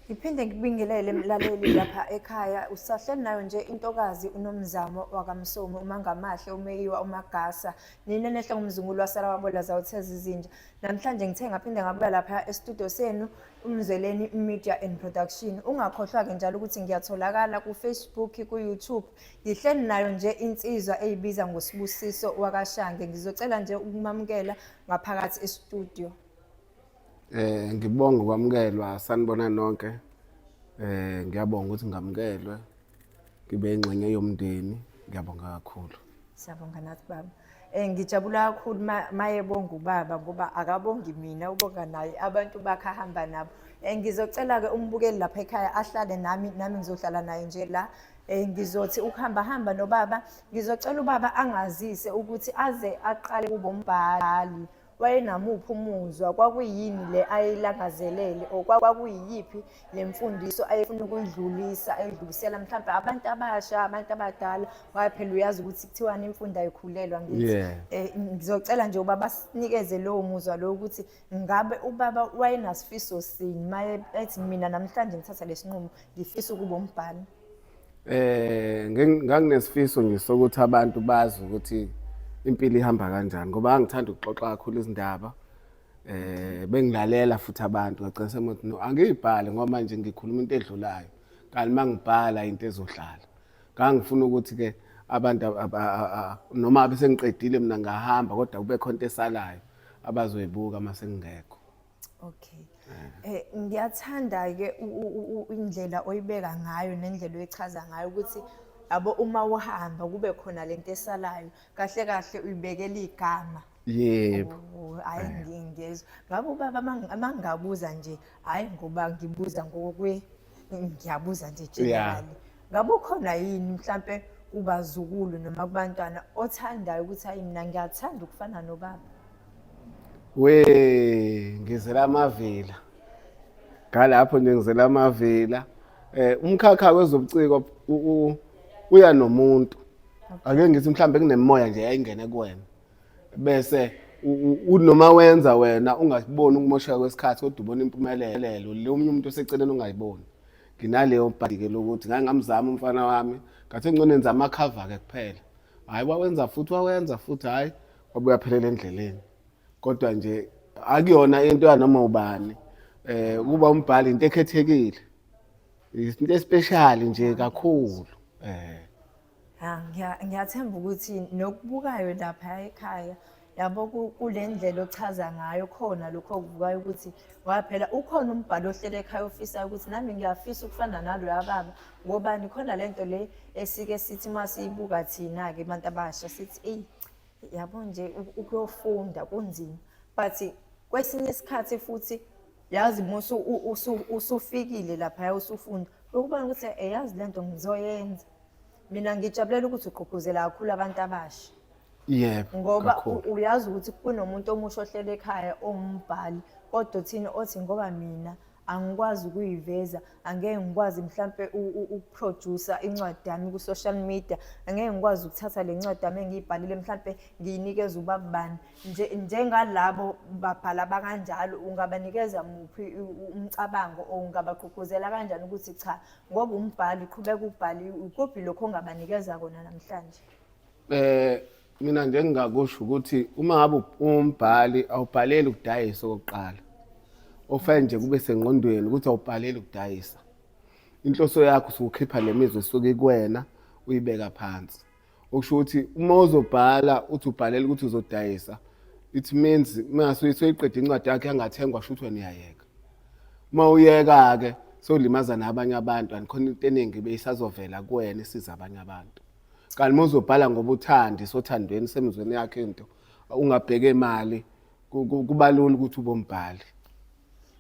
Ngiphinde ngibingelele emlaleli lapha ekhaya. Usahleli nayo nje intokazi uNomzamo wakamsomi uMangamahle uMeyiwa uMagasa. Nina nehle ngumzungulu wasala wabola zawutheza izinja. Namhlanje ngithe ngaphinde ngabuya lapha e-studio senu uMzweleni Media and Production. Ungakhohlwa-ke njalo ukuthi ngiyatholakala ku-Facebook, ku-YouTube. Ngihleli nayo nje insizwa eyibiza ngoSibusiso wakashange. Ngizocela nje ukumamukela ngaphakathi e-studio. Ngibonga ukwamukelwa sanibona nonke. Ngiyabonga ukuthi ngamukelwe. Ngibe ingxenye yomndeni. Ngiyabonga kakhulu. Siyabonga nathi baba. Ngijabula kakhulu mayebonga ubaba ngoba akabongi mina ubonga naye abantu bakhe ahamba nabo. Ngizocela ke umbukeli lapha ekhaya ahlale nami ngizohlala naye nje la. Ngizothi ukuhamba nobaba ngizocela ubaba angazise ukuthi aze aqale kube umbhali. Wayenamuphi umuzwa kwakuyini le ayilangazelele okwakuyiphi lemfundiso ayefuna ukuyidlulisela mhlawumbe abantu abasha abantu abadala ngoba phela uyazi ukuthi kuthiwani imfundo ayikhulelwa ngithi ngizocela nje ubaba sinikeze lowo muzwa lo ukuthi ngabe ubaba wayenasifiso sini maye ethi mina namhlanje ngithatha lesinqumo ngifisa ukuba umbhali. Nganginesifiso nje sokuthi abantu bazi ukuthi impilo ihamba kanjani ngoba angithanda ukuxoxa kakhulu izindaba bengilalela futhi abantu ngagcina semothi no angiyibhale ngoba manje ngikhuluma into edlulayo kanti mangibhala into ezohlala ngangifuna ukuthi ke abantu noma bese ngiqedile mina ngahamba kodwa kube khona into esalayo abazoyibuka mase ngingekho. Okay. Ngiyathanda ke indlela oyibeka ngayo nendlela oyichaza ngayo ukuthi abo uma uhamba kube khona lento esalayo kahle kahle uyibekela igama. Yebo. Hayi ngingezwe. Ngabe ubaba mangabuza nje hayi ngoba ngibuza ngiyabuza nje generally. Ngabe ukhona yini mhlambe kubazukulu noma kubantwana othandayo ukuthi hayi mina ngiyathanda ukufana nobaba? Ngizela amavila. Ngalapho nje ngizela amavila. Umkhakha wezobuciko uya nomuntu. Ake ngithi mhlambe kunemoya nje yayingene kuwena. Bese unoma wenza wena ungaboni ukumosheka kwesikhathi kodwa ubona impumelelo lo omunye umuntu oseceleni ungayiboni. Nginaleyo bhadike lokuthi ngamzama umfana wami ngathi ngcone enza amakhava ke kuphela. Hayi wawenza futhi hayi wabuya phelela endleleni. Kodwa nje akuyona into yanoma ubani. Kuba umbhali into ekhethekile. Into especial nje kakhulu. Ngiyathemba ukuthi nokubukayo lapha ekhaya yabo kule ndlela ochaza ngayo khona lokho okubukayo ukuthi waphela ukhona umbhalo ohlele ekhaya ofisa ukuthi nami ngiyafisa ukufana nalo yababa ngobani khona lento le esike sithi masiyibuka thina ke abantu abasha sithi yabo nje ukuyofunda kunzima but kwesinye isikhathi futhi yazi usufikile lapha usufunda ukubona ukuthi yazi lento ngizoyenza. Mina ngijabulela ukuthi ugqugquzela kakhulu abantu abasha. Yebo. Ngoba uyazi ukuthi kunomuntu omusha ohlele ekhaya ombhali kodwa thina othi ngoba mina angikwazi ukuyiveza angeke ngikwazi mhlambe ukuproducer incwadi yami ku social media angeke ngikwazi ukuthatha le ncwadi yami engiyibhalile mhlambe ngiyinikeza ubabani njengalabo babhala bakanjalo ungabanikeza muphi umcabango ongabagqugquzela kanjani ukuthi cha ngoba umbhali qhubeka ubhali ukuphi lokho ongabanikeza kona namhlanje. Mina nje ngingakusho ukuthi uma ngabe umbhali awubhaleli ukudayisa okokuqala. Ofane nje kube sengqondweni ukuthi awubhaleli ukudayisa. Inhloso yakho usukhipha lemizwa esuke kuwena uyibeka phansi. Okusho ukuthi uma uzobhala uthi ubhalela ukuthi uzodayisa it means mase uyiqeda incwadi yakhe yangathengwa sho ukuthi niyayeka. Uma uyeka ke solimaza nabanye abantu anikhona into eningi beyisazovela kuwena isiza abanye abantu. Kanti uma uzobhala ngoba uthandi sothandweni semizweni yakhe into ungabheke imali kuba lula ukuthi ube umbhali.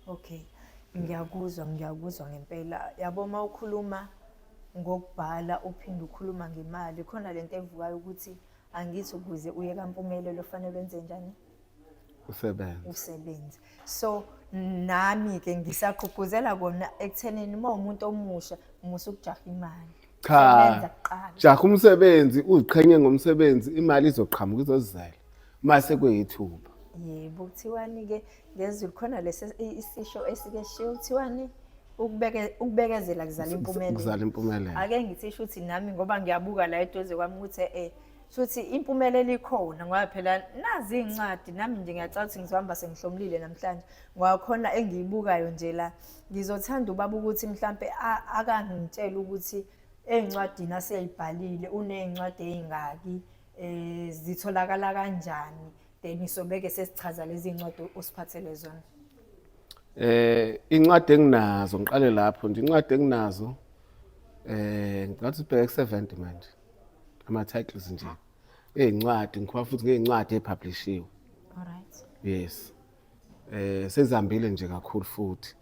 Okay. Ngiyakuzwa ngempela. Yabo uma ukhuluma ngokubhala uphinde ukhuluma ngemali khona lento evukayo ukuthi angithi ukuze uye kaMpumelelo fanele wenze njani? Usebenze. So nami ke ngisaqhugquzela kona ekuthenini uma umuntu omusha umusa ukujaha imali. Cha. Jaha umsebenzi uziqhenye ngomsebenzi imali izoqhamuka izozizela mase kuyithuba. Yebo kuthiwani ke ngezulu khona lesi isisho esike shiyo kuthiwani ukubekezela kuzala impumelelo. Kuzala impumelelo. Ake ngithi shuthi nami ngoba ngiyabuka la eduze kwami ukuthi shuthi impumelelo ikhona ngoba phela nazi incwadi nami nje ngiyacala ukuthi ngizohamba sengihlomlile namhlanje ngakhona engiyibukayo nje la ngizothanda ubaba ukuthi mhlambe akangitshela ukuthi ezincwadini aseyibhalile unezincwadi ezingaki zitholakala kanjani then sobeke sesichaza lezi incwadi osiphathele zona. Incwadi enginazo ngiqale lapho nje incwadi enginazo ngathi sibheke 70 manje ama titles nje ezincwadi ngikhwa futhi ngezincwadi epublishiwe. Alright. Yes. Sezambile nje kakhulu futhi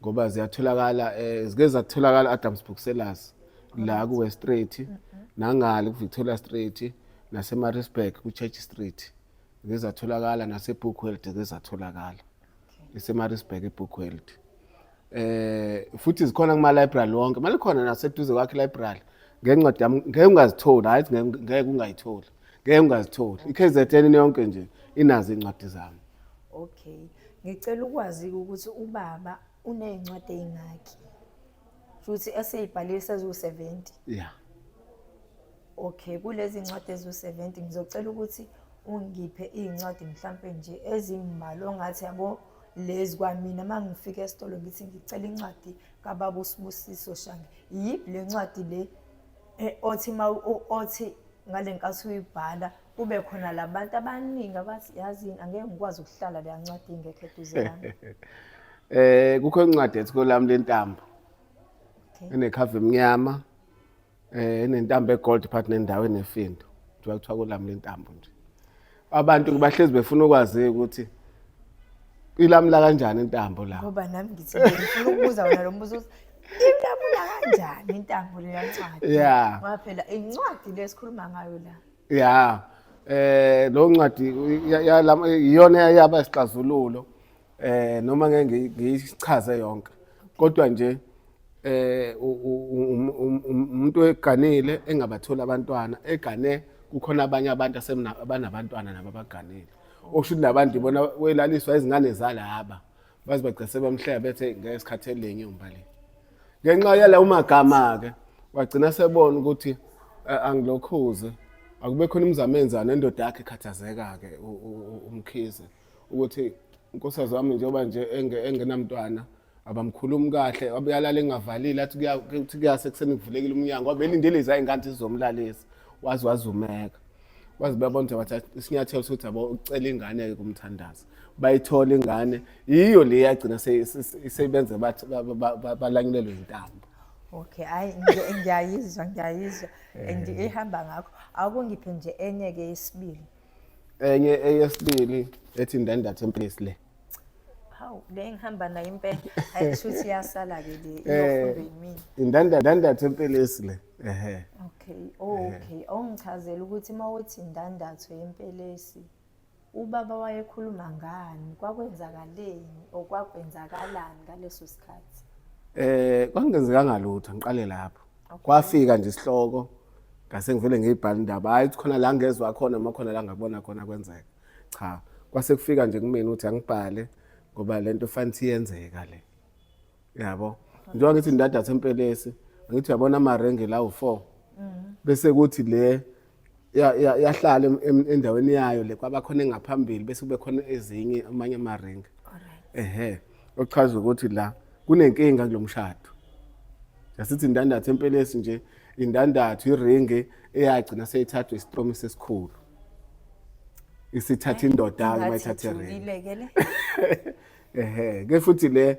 ngoba ziyatholakala zike zatholakala Adams Booksellers la ku West Street nangale ku Victoria Street nase Maritzburg ku Church Street zike zatholakala nase Bookworld zike zatholakala ise Maritzburg eBookworld. Futhi zikhona kuma library wonke manje khona naseduze kwakhe library ngencwadi yami ngeke ungazithola hayi ngeke ungayithola ngeke ungazithola iKZN yonke nje inazo incwadi zami. Okay, ngicela ukwazi ukuthi ubaba unezincwadi ezingaki futhi eseyibhalile sezu70. Yeah. Okay, kulezi incwadi ezu70 ngizocela ukuthi ungiphe izincwadi mhlambe nje ezimbalwa ongathi yabo lezi kwamina mangifika esitolo ngithi ngicela incwadi kaBaba uSibusiso Shange yipi le ncwadi le othi ngale nkathi uyibhala kube khona labantu abaningi abathi yazi angeke ngikwazi ukuhlala le ncwadi ingekho eduze nami. Kukho incwadi ethi kolami lentambo. Okay. Enekhava emnyama enentambo egold part nendawo enefindo. Kuthiwa kolami lentambo nje. Abantu bahlezi befuna ukwazi ukuthi ilamla kanjani intambo la. Ngoba nami ngithi ngifuna ukubuza wena lo mbuzo ukuthi ilamla kanjani intambo le yancwadi. Yeah. Ngoba phela incwadi lesikhuluma ngayo la. Yeah. Lo ncwadi iyona yaba isixazululo noma ngeke ngiyichaze yonke kodwa nje umuntu eganile engabathola abantwana egane kukhona abanye abantu asebanabantwana nabo abaganile oshuthi labantu ibona welaliswa izingane zalaba bazi bagcese bamhleba bethe ngesikhathi elinye umbali ngenxa yala umagama ke wagcina sebona ukuthi angilokhuze akube khona imizamenzana endoda yakhe ekhathazeka ke umkhize ukuthi inkosazi wami njengoba nje engenamntwana abamkhulumi kahle abuyalala engavalile athi kuyase kuseni kuvulekile umnyango wabelindele izayingane zizomlalisa wazumeka wazi babona ukuthi isinyathelo sokuthi abo ucela ingane ke kumthandaza bayithola ingane yiyo le yagcina isebenza bathi balanyulelwe intambo. Okay, ngiyayizwa and ihamba ngakho akungiphe nje enye ke yesibili. Enye eyesibili ethi indandatho empilisi le. Hawu le ngihamba nayo impela ayishuthi yasala ke le iyofunda yimini. Indandatho empilisi le. Okay, okay. Ongichazela ukuthi mawuthi indandatho yempelesi ubaba wayekhuluma ngani kwakwenzakaleni okwakwenzakalani ngaleso sikhathi. Kwangenzeka lutho ngiqale lapho. Kwafika nje isihloko ngase ngivele ngiyibhala indaba hayi khona la ngezwe khona noma khona la ngabona khona kwenzeka. Cha, kwase kufika nje kumina uthi angibhale ngoba lento fanele iyenzeka le. Yabo. Njengoba ngithi indandatho empelesi ngithi uyabona amarenge la u4 bese kuthi le yahlala endaweni yayo le kwaba khona engaphambili bese kube khona ezinye amanye amarenge. Alright. Okuchaza ukuthi la kunenkinga kulomshado. Yasithi indandatho empelesi nje indandatho iringi eyagcina seyithathwa isipromise esikhulu. Isithatha indoda mayithatha iringi. Ke futhi le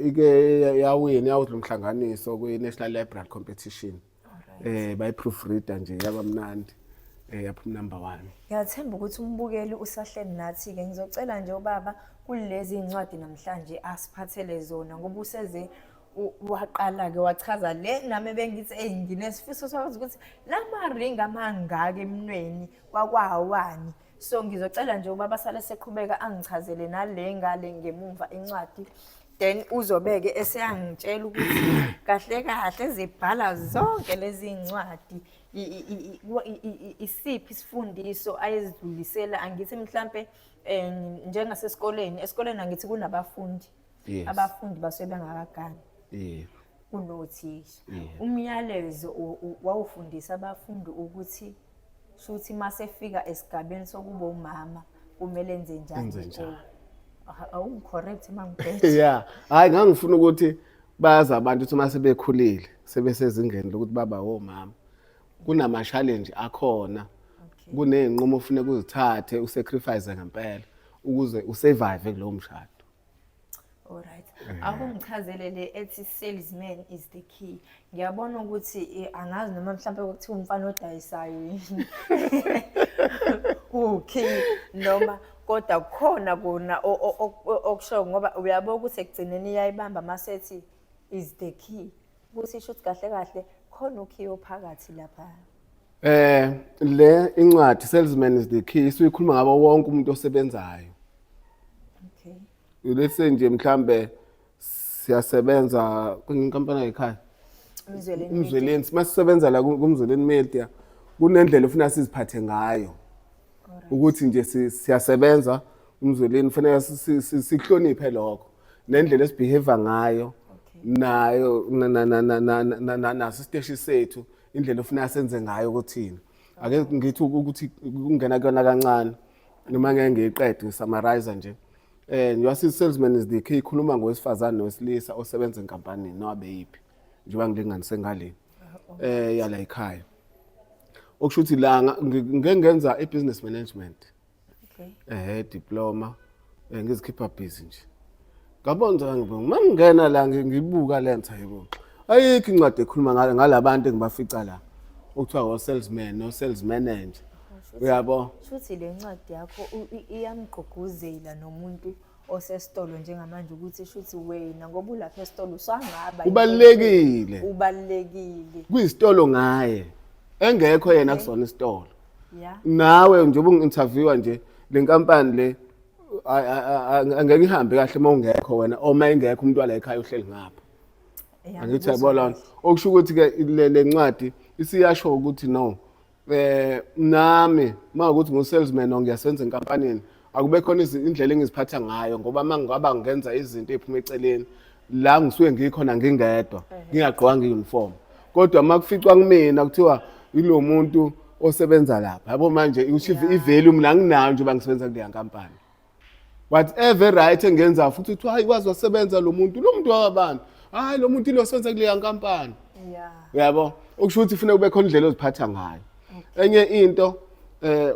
ike yawina yawudlumhlanganiso kwi National Library Competition. By proofreader nje yabamnandi yaphuma number 1. Ngiyathemba ukuthi umbukeli usahleli nathi ke ngizocela nje ubaba kulezi incwadi namhlanje asiphathele zona ngoba useze waqala ke wachaza le nami bengithi nginesifiso sokwazi ukuthi lamaringi amangaka eminweni kwakwawani. So ngizocela nje ubaba sale seqhubeka angichazele nale ngale ngemumva incwadi then uzobeke eseyangitshela ukuthi kahle kahle ezibhala zonke lezi incwadi isiphi isifundiso ayezidlulisela angithi mhlambe njengasesikoleni esikoleni angithi kunabafundi abafundi basuke bengakagani Yebo. Unothisha. Yebo. Umyalezo wawufundisa abafundi ukuthi shuthi masefika esigabeni sokuba umama kumele enze njani. Awungicorrect mangibheke. Yeah, hayi ngangifuna ukuthi bayazi abantu ukuthi mase bekhulile sebesezingeni lokuthi baba omama kunama challenge akhona, kuneyinqumo ufuneka uzithathe usacrifice ngempela ukuze usurvive kulowo mshado. Alright. Akungichazele le ethi salesman is the key. Ngiyabona ukuthi angazi noma mhlambe ukuthiwa umfana odayisayo yini. Key noma kodwa khona kuna okusho ngoba uyabona ukuthi ekugcineni iyayibamba masethi is the key. Ukuthi isho kahle kahle khona ukey ophakathi lapha. Le incwadi salesman is the key isikhuluma ngabo wonke umuntu osebenzayo. Okay. Lethe nje mhlambe siyasebenza kwinkampani ekhaya. Umzweleni masisebenza la kumzweleni media kunendlela ufuna siziphathe ngayo. Ukuthi nje siyasebenza umzweleni kufanele sihloniphe lokho nendlela esibehave ngayo nayo naso isiteshi sethu indlela ufuna senze ngayo ukuthina ake ngithi ukuthi kungena kuyona kancane noma ngeke ngiqede summarize nje ngiyathi salesman is the key ikhuluma ngowesifazane nowesilisa osebenza enkampanini nobe yipi njengoba ngilinganise ngale yala ekhaya okusho ukuthi la ngeke ngenza ibusiness management diploma ngizikhipha busy nje ngabona ngingena la ngibuka lentha yebo ayikho incwadi ekhuluma ngalabantu engibafica la okuthiwa o salesman no sales manager uyabo Shuthi le ncwadi yakho iyamgqugquzela nomuntu osesitolo njengamanje ukuthi shuthi wena ngoba ulapha esitolo usangaba ubalekile kuyisitolo ngaye engekho yena kusona isitolo nawe njengoba ungi-interviewa nje le nkampani le angeke ihambe kahle uma ungekho wena oma ingekho umuntu wala ekhaya uhleli ngapha angithi yabona okusho ukuthi ke le ncwadi isiyasho ukuthi no nami makuthi ngu-salesman ngiyasenza enkampanini akube khona indlela engiziphatha ngayo ngoba mangaba ngenza izinto eziphuma eceleni la ngisuke ngikhona ngingedwa ngingagqokanga i-uniform kodwa makuficwa kumina kuthiwa yilo muntu osebenza lapha yabo manje ushive i-value mina nginayo nje bangisebenza kule nkampani whatever right engenza futhi uthi hayi kwazi wasebenza lo muntu wabantu hayi lo muntu losebenza kule nkampani yabo okusho ukuthi kufanele kube khona indlela oziphatha ngayo enye into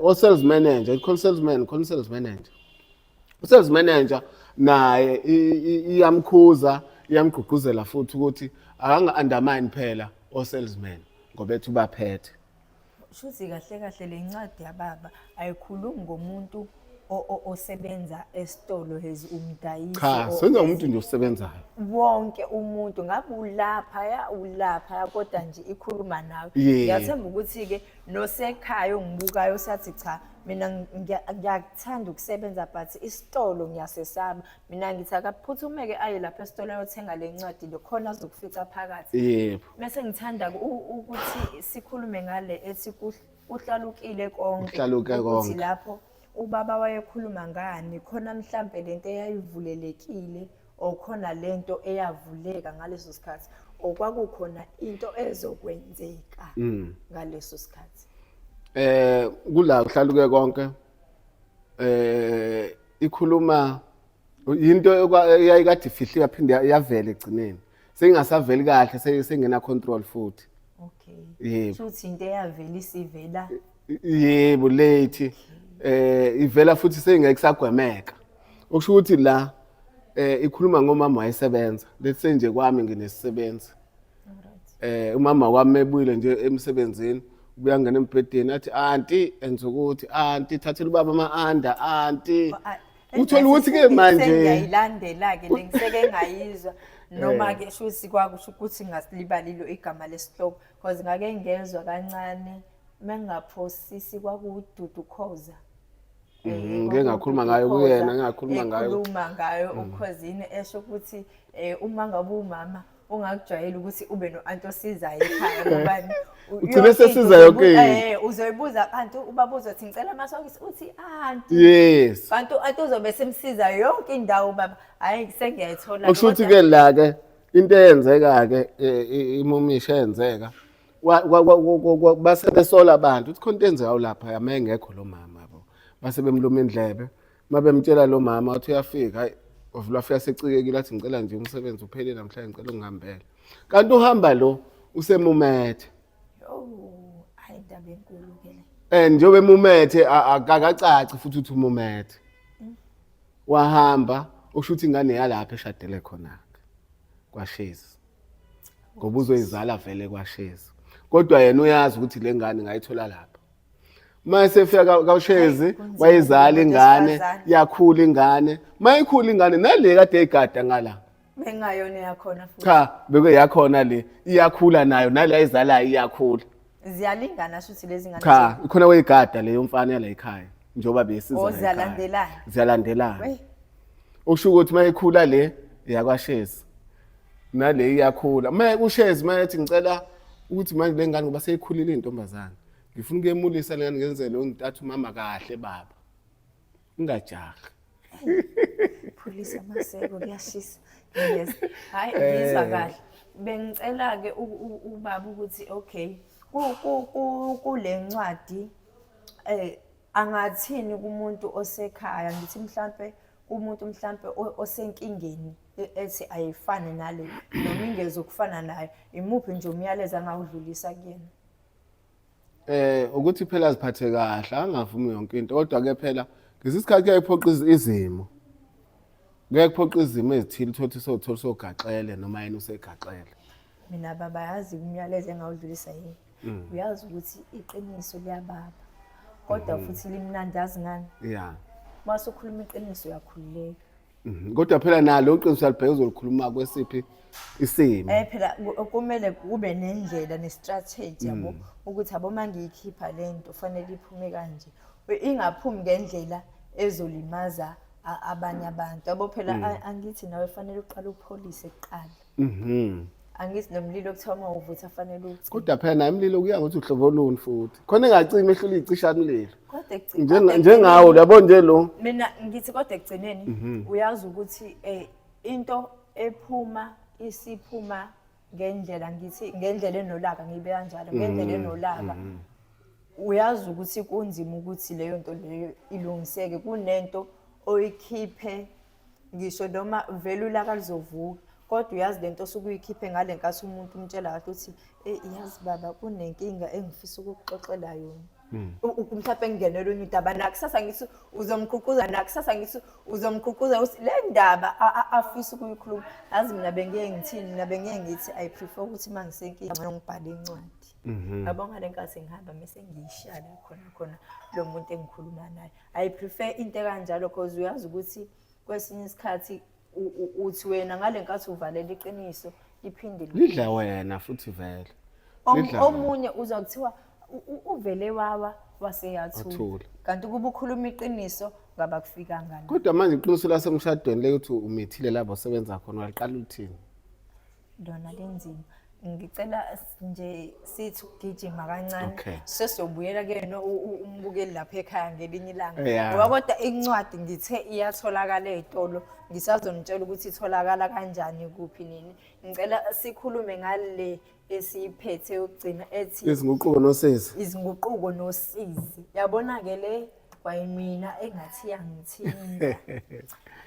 o sales manager sales manager sales manager naye iyamkhuza iyamgqugquzela futhi ukuthi akanga undermine phela o salesman ngoba ethi ubaphethe shuthi kahle le ncwadi yababa ayikhulumi ngomuntu osebenza esitolo umdayisi cha senza umuntu nje osebenzayo wonke umuntu ngabe ulapha kodwa nje ikhuluma nawe ngiyathemba ukuthi ke nosekhaya ongibukayo sathi cha mina ngiyakuthanda ukusebenza but isitolo ngiyasesaba mina ngithi akaphuthumeke aye lapha esitolo ayothenga le ncwadi lokhona azokufitha phakathi yebo bese ngithanda ukuthi sikhulume ngale ethi uhlalukile konke ukuthi lapho ubaba wayekhuluma ngani khona mhlambe lento eyayivulelekile okhona lento eyavuleka ngaleso sikhathi okwakukhona into ezokwenzeka ngaleso sikhathi kula kuhlaluke konke ikhuluma into eyayikade ifihliwe yaphinde yavela egcineni sengingasaveli kahle sengena control futhi yebo futhi into eyavela isivela yebo late ivela futhi sengekisagwemeka okusho ukuthi la ikhuluma ngomama wayesebenza lethe nje kwami nginesisebenzi umama wami ebuyile nje emsebenzini ubuya ngena embhedeni athi aunty enza ukuthi aunty thathela ubaba ama-under aunty uthola ukuthi ke manje ngiyayilandela ke lengiseke ngayizwa noma ke shuthi kwakusho ukuthi ngasilibalilo igama lesihloko because ngake ngezwe kancane mengaphosisi kwakududu khoza ngeke ngakhuluma ngayo kuyena ngakhuluma ngayo ukhozini esho ukuthi uma ngabe umama ungakujwayela ukuthi ube no-anti osizayo ekhaya ngobani ugcine sesiza yonke uzoyibuza kanti ubaba uzothi ngicela amasokisi uthi anti yes kanti anti uzobe semsiza yonke indawo baba hayi sengiyayithola okusho ukuthi ke la ke into eyenzeka-ke imumisha eyenzeka base besola abantu ukuthi khona into enzekayo lapha uma engekho lo mama yabo. Base bemluma indlebe, uma bemtshela lo mama wathi uyafika, hayi wavula afika secikekile athi ngicela nje umsebenzi uphelile namhlanje ngicela ungihambele. Kanti uhamba lo usemumethe. Hayi indaba enkulu ke le. Njengoba emumethe akakacaci futhi uthi umumethe. Wahamba usho ukuthi ingane yalapha eshadele khona kwaShezi. Ngoba uzoyizala vele kwaShezi. Kodwa yena uyazi ukuthi le ngane ngayithola lapha. Mase efika kwaShezi wayizala ingane, yakhula ingane. Mayikhula ingane nale kade igada ngala. Bengayona yakhona futhi. Cha, beke yakhona le iyakhula nayo nale ayizalayo iyakhula. Ziyalingana futhi lezi ngane. Cha, ikhona weyigada leyo mfana yala ekhaya. Njoba besiza. Ziyalandelana. Ziyalandelana. Usho ukuthi mayikhula le yakwaShezi. Nale iyakhula. uShezi mayethi ngicela ukuthi manje le ngane ngoba seyikhulile intombazana. Ngifuna ukuyemulisa le ngane ngenzele ungitathu mama kahle baba. Ungajahi. Police amaseko kuyashisa. Yes. Hayi ngizwa kahle. Bengicela ke ubaba ukuthi okay kule ncwadi angathini kumuntu osekhaya ngithi mhlambe umuntu mhlambe osenkingeni ethi ayifane nale noma ingezokufana naye imuphi nje umyalezo angawudlulisa kuyena ukuthi phela aziphathe kahle angavumi yonke into kodwa ke phela ngesikhathi kuyayiphoqa izimo kuyayiphoqa izimo ezithile thothi sogaxele noma yena usegaxele mina baba yazi umyalezo engawudlulisa yini uyazi ukuthi iqiniso liyababa kodwa futhi limnandazi ngani yeah mase ukhuluma iqiniso uyakhululeka kodwa phela nalo iqiniso alibheka uzolikhuluma kwesiphi isimo phela kumele kube nendlela nestrategy yabo ukuthi aboma ngiyikhipha lento fanele iphume kanje ingaphumi ngendlela ezolimaza abanye abantu yabo phela angithi nawe fanele uqale upholise kuqala angithi nomlilo kuthiwa uma uvutha fanele uthi kodwa phela naye umlilo kuya ngokuthi uhlobo luni futhi khona engacimi ehlula icisha umlilo njengawo yabo nje lo mina ngithi kodwa ekugcineni uyazi ukuthi into ephuma isiphuma ngendlela ngithi ngendlela enolaka ngibe kanjalo ngendlela enolaka uyazi ukuthi kunzima ukuthi leyo nto leyo ilungiseke kunento oyikhiphe ngisho noma vele ulaka lizovuka kodwa uyazi lento sokuyikhiphe ngale nkathi umuntu umtshela kahle ukuthi yazi baba kunenkinga engifisa ukuxoxela yona mhlawumbe engenelwe indaba nakusasa ngithi uzomqhuquza nakusasa ngithi uzomqhuquza le ndaba afisa ukuyikhuluma yazi mina bengeke ngithini mina bengeke ngithi I prefer ukuthi mangisenkinga mina ngibhale incwadi yabonga le nkathi ngihamba mase ngiyishala khona lo muntu engikhuluma naye I prefer into kanjalo because uyazi ukuthi kwesinye isikhathi uthi wena ngale nkathi uvalela iqiniso liphinde lidla wena futhi vele omunye uzakuthiwa uvele waseyathula kanti kuba ukhuluma iqiniso ngaba kufika ngani kodwa manje iqiniso lasemshadweni lekuthi umithile labo sebenza khona waliqala uthini ndona lenzima ngicela nje sithi ukugijima kancane sesiyobuyela kuyena umbukeli lapha ekhaya ngelinye ilanga ngoba kodwa incwadi ngithe iyatholakala ezitolo ngisazonitshela ukuthi itholakala kanjani kuphi nini ngicela sikhulume ngale esiphethe yokugcina ethi izinguquko nosizi yabona ke le kwayimina engathi yangithinta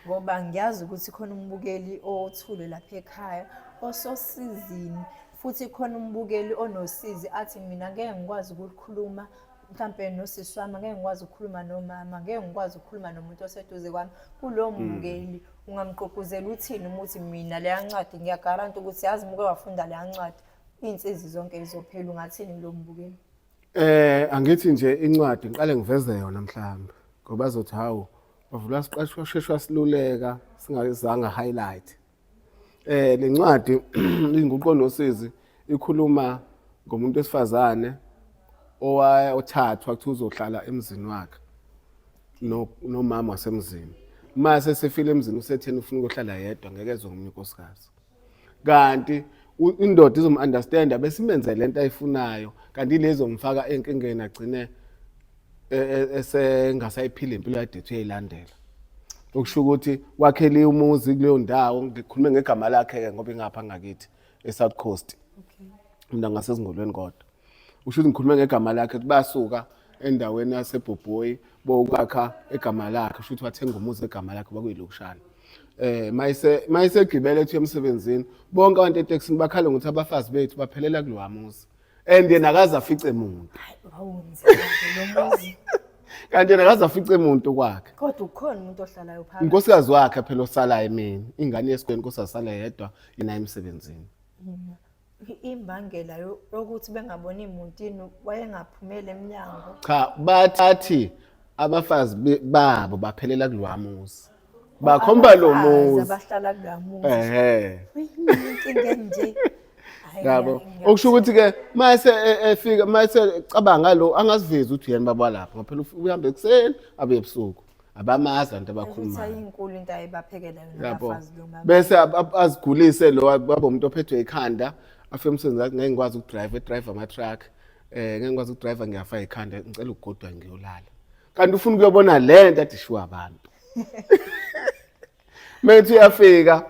ngoba ngiyazi ukuthi khona umbukeli othule lapha ekhaya ososizini futhi khona umbukeli onosizi athi mina ngeke ngikwazi ukukhuluma mhlambe nosisi wami ngeke ngikwazi ukukhuluma nomama ngeke ngikwazi ukukhuluma nomuntu oseduze kwami kulo mbukeli ungamqoquzela uthini umuthi mina le yancwadi ngiyagaranta ukuthi yazi muke wafunda le yancwadi insizwe zonke izophela ungathini lo mbukeli angithi nje incwadi ngiqale ngiveze yona mhlawumbe ngoba azothi hawo bavula siqashwa sheshwa siluleka singazange highlight le ncwadi inguquko nosizi ikhuluma ngomuntu wesifazane othathwa ukuthi uzohlala emzini wakhe nomama wasemzini mase sefile emzini usetheni ufuna ukuhlala yedwa ngeke ezomnye unkosikazi kanti indoda izomunderstand besimenze lento ayifunayo kanti lezo mfaka enkingeni agcine esengasayiphila impilo yakhe ethi uyayilandela okusho ukuthi wakhele umuzi kuleyo ndawo. Ngikhulume ngegama lakhe ngoba ingapha ngakithi eSouth Coast. Okay. Mina ngasezingolweni kodwa. Usho ukuthi ngikhulume ngegama lakhe basuka endaweni yaseBhobhoyi bokwakha egama lakhe. Usho ukuthi wathenga umuzi egama lakhe bakuyilokushana. Mayisegibele ethi emsebenzini bonke abantu eTexini bakhala ukuthi abafazi bethu baphelela kulowa muzi. And yena akaze afice umuntu. Awunzima lo muzi. Kanti yena akaze afice umuntu kwakhe. Kodwa ukhona umuntu ohlalayo phakathi. Unkosikazi wakhe phela osalayo emini. Ingane yesikweni inkosi asala yedwa yena emsebenzini. Imbangela yokuthi bengaboni imuntini wayengaphumele eminyango. Cha, bathi abafazi babo baphelela kulowa muzi. Bakhomba lo muzi. Abahlala kulowa muzi. Inkinga nje. Yabo. Okusho ukuthi ke mase efika mase cabanga lo angazivezi ukuthi yena baba lapha. Ngoba phela uhambe ekseni abe ebusuku. Abamazi abantu abakhuluma. Ukuthi ayinkulu into ayibaphekela yona abafazi lo mama. Bese azigulise lo baba umuntu ophethwe ikhanda. Afike emsebenzini ngeke ngikwazi ukudrive ama truck. Ngeke ngikwazi ukudrive ngiyafa ikhanda ngicela ukugodwa ngiyolala. Kanti ufuna ukuyobona lento ade shuwa abantu. Methi uyafika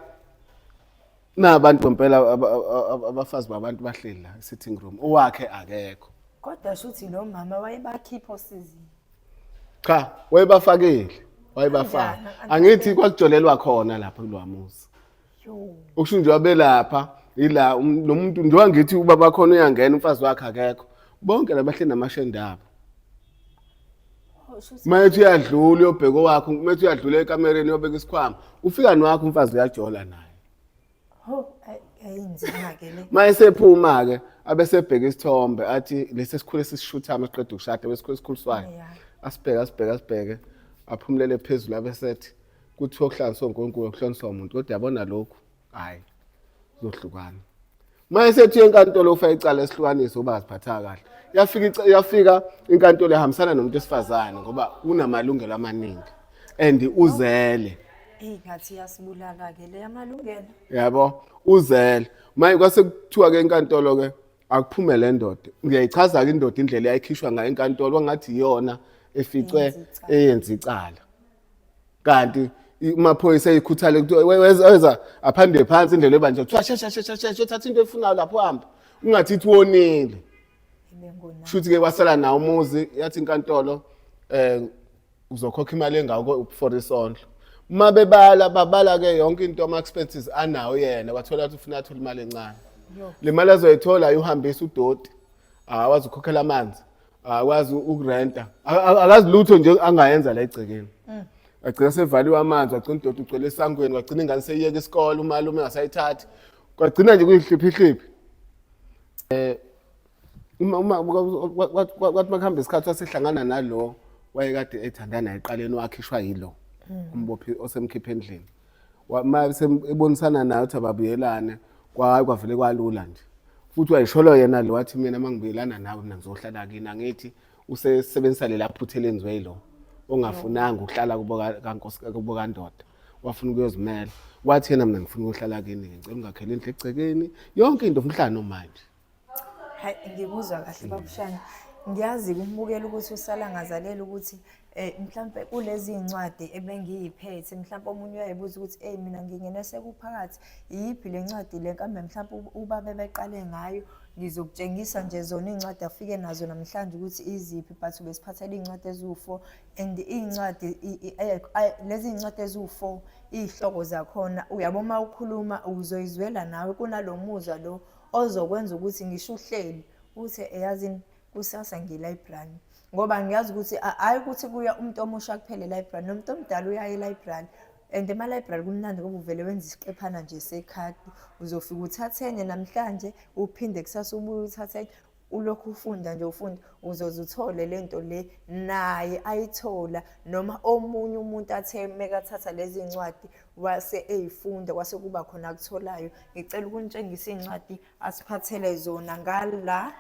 nabantu ngempela abafazi babantu bahleli la sitting room owakhe akekho. Kodwa shuthi lo mama wayebakhipha osizini. Cha, wayebafaka. Angithi kwakujolelwa khona lapha kulowa muzi. Yo. Ukusho nje wabe lapha ila nomuntu nje wangithi ubaba khona uyangena umfazi wakhe akekho. Bonke labahleli namashenda. Mayethi uyadlula uyobheka wakho, mayethi uyadlula ekamereni uyobeka isikhwama. Ufika nwakho umfazi uyajola naye. Ayinzima ke le. Mayesephuma ke abesebheka isithombe athi lesi sikhulu esishutha amaqedwe ukushada besikhulu esikhuliswayo. Asibheke aphumulele phezulu abesethi kuthiwa okuhlanganiswa uNkulunkulu okuhlanganiswa umuntu kodwa yabona lokhu hayi zohlukana. Mayesethi enkantolo ufaka icala esihlukanise uba aziphatha kahle. Yafika inkantolo ehambisana nomuntu esifazane ngoba unamalungelo amaningi and uzele. Ngathi yasibulala ke le amalungelo. Yabo uzele. Maye kwase kuthiwa ke enkantolo ke akuphume le ndoda. Ngiyayichaza ke indoda indlela yayikhishwa ngayo enkantolo wangathi iyona eficwe eyenza icala. Kanti amaphoyisa eyikhuthala ukuthi weza aphande phansi indlela ebanje kuthiwa shesha thatha into efunayo lapho hamba ungathithi wonile. Shuthi ke wasala nawo umuzi yathi inkantolo uzokhokha imali engako for isondlo. Uma babala ke yonke into ama expenses anawo yena wathola ukuthi ufuna athola imali encane. Le mali azoyithola ayuhambisa udoti. Awazi ukukhokhela amanzi. Akwazi ukurenta. Akazi lutho nje angayenza la egcekeni. Agcina sevaliwe amanzi wagcina udoti ucwele esangweni wagcina ingane seyiyeka isikole umalume engasayithathi. Kwagcina nje kuyihliphi. Kwathi makuhamba isikhathi wasehlangana nalo wayekade ethandana naye eqaleni wakhishwa yilo umbophi osemkhipha endlini. Mase ebonisana naye ukuthi ababuyelane kwavele kwalula nje. Futhi wayisholo yena lo wathi mina mangibuyelana nawe mina ngizohlala kini angithi usebenzisa lela phuthe lenziwe lo ongafunanga ukuhlala kubo kandoda wafuna ukuyozimela wathi yena mina ngifuna ukuhlala kini ngicela ungakhela indlu egcekeni yonke into umhlala nomanje. Hayi ngibuzwa kahle babushana. Ngiyazi kumbukela ukuthi usalangazalela ukuthi mhlambe kulezi incwadi ebengiyiphethe mhlambe omunye uyayibuza ukuthi mina ngingene sekuphakathi yipi lencwadi le kambe mhlambe ubaba beqale ngayo ngizokutshengisa nje zona incwadi afike nazo namhlanje ukuthi iziphi but besiphathela incwadi ezu4 and incwadi lezi incwadi ezu4 ihloko zakhona uyaboma ukhuluma uzoyizwela nawe kunalomuzwa lo ozokwenza ukuthi ngisho uhleli uthi eyazini kusasa nge-library ngoba ngiyazi ukuthi hayi ukuthi kuya umuntu omusha kuphela e-library nomuntu omdala uya e-library and ema-library kumnandi ngoba uvele wenza isiqephana nje sekhadi uzofika uthathenye namhlanje uphinde kusasa ubuye uthathenye ulokhu ufunda nje ufunda uzoze uthole lento le naye ayithola noma omunye umuntu athe mekathatha lezi incwadi wase eyifunda kwase kuba khona akutholayo ngicela ukunitshengisa incwadi asiphathele zona ngala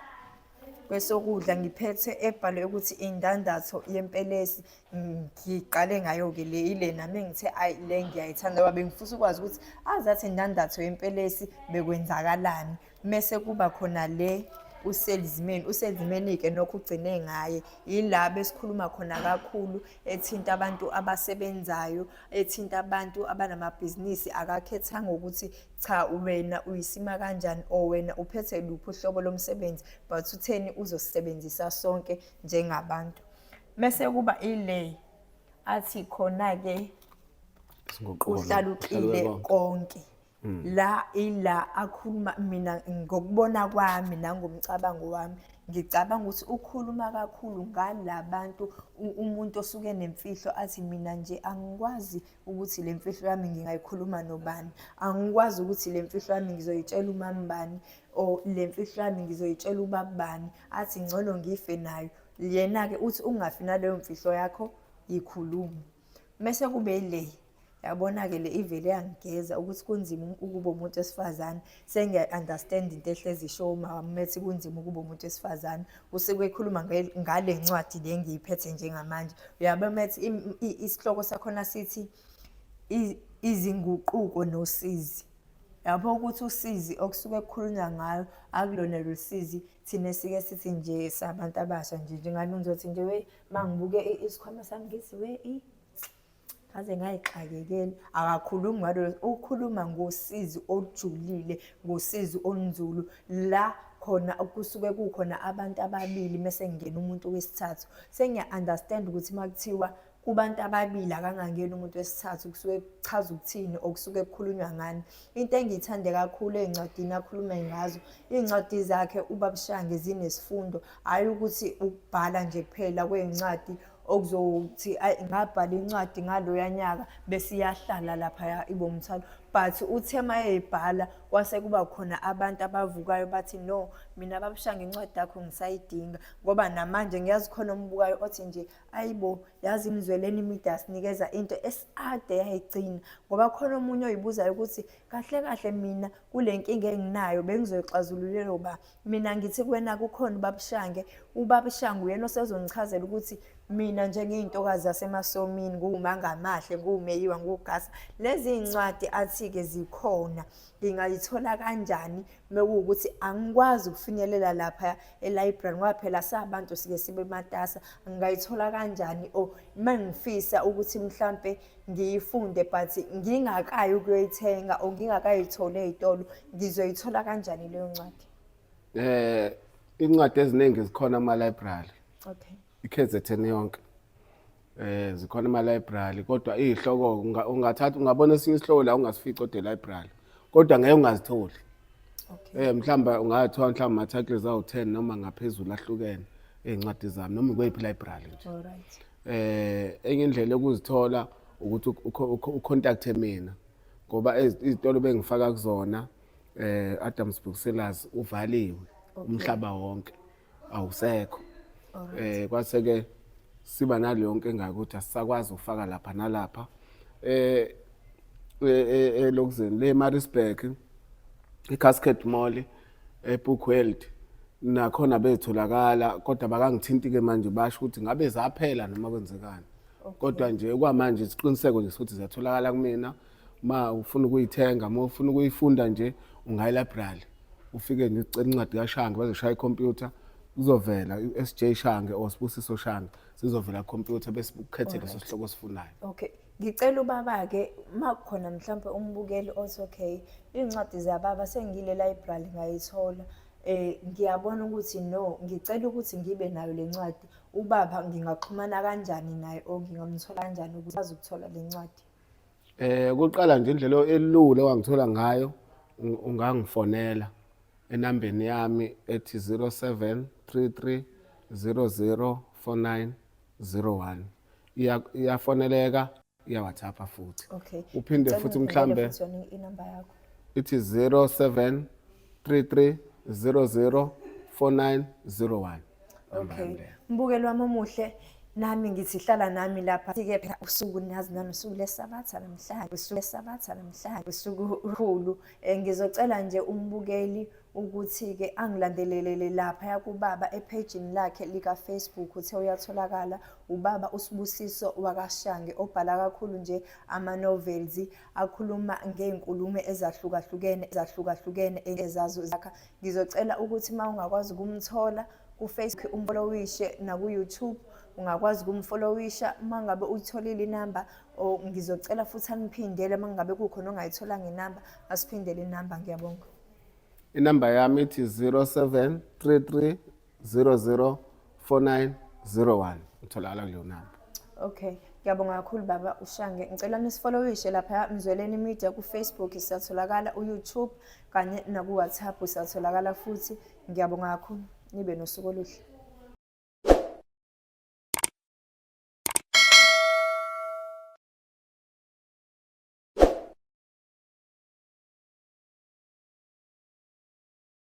kwesokudla ngiphethe ebhalwe ukuthi indandatho yempelesi ngiqale ngayo ke le ile nami ngithe ayi le ngiyayithanda ngoba bengifisa ukwazi ukuthi azathi indandatho yempelesi bekwenzakalani mase kuba khona le usalesman-ke nokho ugcine ngaye yila besikhuluma khona kakhulu ethinta abantu abasebenzayo, ethinta abantu abanamabhizinisi, akakhethanga ukuthi cha wena uyisima kanjani or wena uphethe luphi uhlobo lomsebenzi, but utheni uzosebenzisa sonke njengabantu. Mese kuba ile athi khona-ke uhlalukile konke. Ila akhuluma, mina ngokubona kwami nangomcabango wami, ngicabanga ukuthi ukhuluma kakhulu ngalabantu, umuntu osuke nemfihlo athi mina nje angikwazi ukuthi le mfihlo yami ngingayikhuluma nobani, angikwazi ukuthi le mfihlo yami ngizoyitshela umama bani or le mfihlo yami ngizoyitshela ubaba bani, athi ngcono ngife nayo. Yena-ke uthi ungafi naleyo mfihlo yakho yikhulume. Mese kube ile yabona-ke le ivele yangigeza ukuthi kunzima ukuba umuntu wesifazane. Sengiya-understand into ehlezi isho umama methi kunzima ukuba umuntu wesifazane, useke ekhuluma ngale ncwadi le ngiyiphethe njengamanje. Uyabona methi isihloko sakhona sithi izinguquko nosizi. Yabo ukuthi usizi okusuke kukhulunywa ngayo akulona lusizi thina sike sithi nje sabantu abasha nje, njengani ngizothi nje we mangibuke isikhwama sami ngithi we kaze ngayixakekela. Akakhulumi ngalo, ukhuluma ngosizi olujulile, ngosizi onzulu, la khona kusuke kukhona abantu ababili mese ngena umuntu wesithathu. Sengiya-understand ukuthi makuthiwa kubantu ababili akangangeni umuntu wesithathu kusuke kuchaza ukuthini okusuke kukhulunywa ngani. Into engiyithande kakhulu ey'ncwadini akhuluma ngazo, iy'ncwadi zakhe uBaba Shange zinesifundo, hhayi ukuthi ukubhala nje kuphela kwey'ncwadi okuzokuthi ngabhala incwadi ngaloya nyaka bese iyahlala laphaya ibe umthwalo. But uthe mayebhala kwase kuba khona abantu abavukayo bathi no, mina Baba Shange incwadi yakho ngisayidinga, ngoba namanje ngiyazi khona ombukayo othi nje ayibo yazi imizweleni imida sinikeza into esade yayigcina. Ngoba khona omunye oyibuzayo ukuthi kahle kahle mina kule nkinga enginayo bengizoyixazululela uba mina ngithi kuwena kukhona uBaba Shange. uBaba Shange uyena osezongichazela ukuthi mina njengey'ntokazi zasemasomini, nguMangamahle, nguMeyiwa, nguGasa, lezi y'ncwadi athi-ke zikhona, ngingayithola kanjani mekuwukuthi angikwazi ukufinyelela lapha e-library ngoba phela sabantu sike sibe matasa, ngingayithola kanjani? Or mangifisa ukuthi mhlampe ngiyifunde but ngingakayi ukuyoyithenga or ngingakayitholi ey'tolo, ngizoyithola kanjani leyo ncwadi? Incwadi eziningi zikhona ama-library. Okay. iKZN yonke zikhona ama-library, kodwa iy'hloko ungathatha ungabona esinye isihloko la ungasifici kodwa e-library, kodwa ngeke ungazitholi. Okay. Mhlawumbe ungathiwa mhlawumbe ama-titles awu-10 noma ngaphezulu ahlukene ey'ncwadi zami noma ikweyiphi library nje. Alright. Enye indlela yokuzithola ukuthi ucontact mina, ngoba izitolo bengifaka kuzona Adams Booksellers uvaliwe umhlaba wonke, awusekho. Kwase-ke siba naleyo nkinga ukuthi asisakwazi ukufaka lapha nalapha. Elokuzeni le-Maritzburg, i-Cascade Mall, eBookworld nakhona betholakala, kodwa bakangithinti-ke manje basho ukuthi ngabe zaphela noma kwenzekani. Kodwa nje kwamanje isiqiniseko nje sokuthi ziyatholakala kumina. Ma ufuna ukuyithenga, ma ufuna ukuyifunda nje ungaya e-library, ufike nje ucela incwadi kaShange bazoshaya ikhompyutha, kuzovela u-SJ Shange or Sibusiso Shange, sizovela ikhompyutha bese ukhethe leso sihloko osifunayo. Okay. Ngicela ubaba-ke makukhona mhlawumbe umbukeli othi okay, iy'ncwadi zababa sengile library ngayithola, ngiyabona ukuthi no, ngicela ukuthi ngibe nayo le ncwadi, ubaba ngingaxhumana kanjani naye or ngingamthola kanjani ukuthi azi ukuthola le ncwadi? Kuqala nje indlela elula wangithola ngayo, ungangifonela enambeni yami ethi 0733 004901. Iyafoneleka, iya-WhatsApp futhi. Okay. Uphinde futhi mhlambe inamba yakho ithi 0733 004901. Okay. Mbukeli wami omuhle, nami ngithi hlala nami lapha ke phela usuku nazi nami usuku lesabatha namhlanje usuku lesabatha namhlanje usuku ukhulu ngizocela nje umbukeli ukuthi ke angilandelelele lapha yakubaba epageini lakhe lika Facebook uthe uyatholakala ubaba uSibusiso wakashange obhala kakhulu nje ama novels akhuluma ngeenkulumo ezahlukahlukene ezazo zakha. Ngizocela ukuthi mawungakwazi ukumthola ku Facebook umfollowishe na ku YouTube ungakwazi ukumfollowisha mangabe uyitholile inamba o ngizocela futhi angiphindele mangabe kukhona ongayitholanga inamba asiphindele inamba ngiyabonga. Inamba yami ithi 0733 004901 utholakala kuleyo namba. Okay, ngiyabonga kakhulu baba uShange. Ngicela nisifollowishe lapha Mzweleni Media ku Facebook siyatholakala, uYouTube kanye na ku WhatsApp siyatholakala futhi. Ngiyabonga kakhulu. Nibe nosuku oluhle.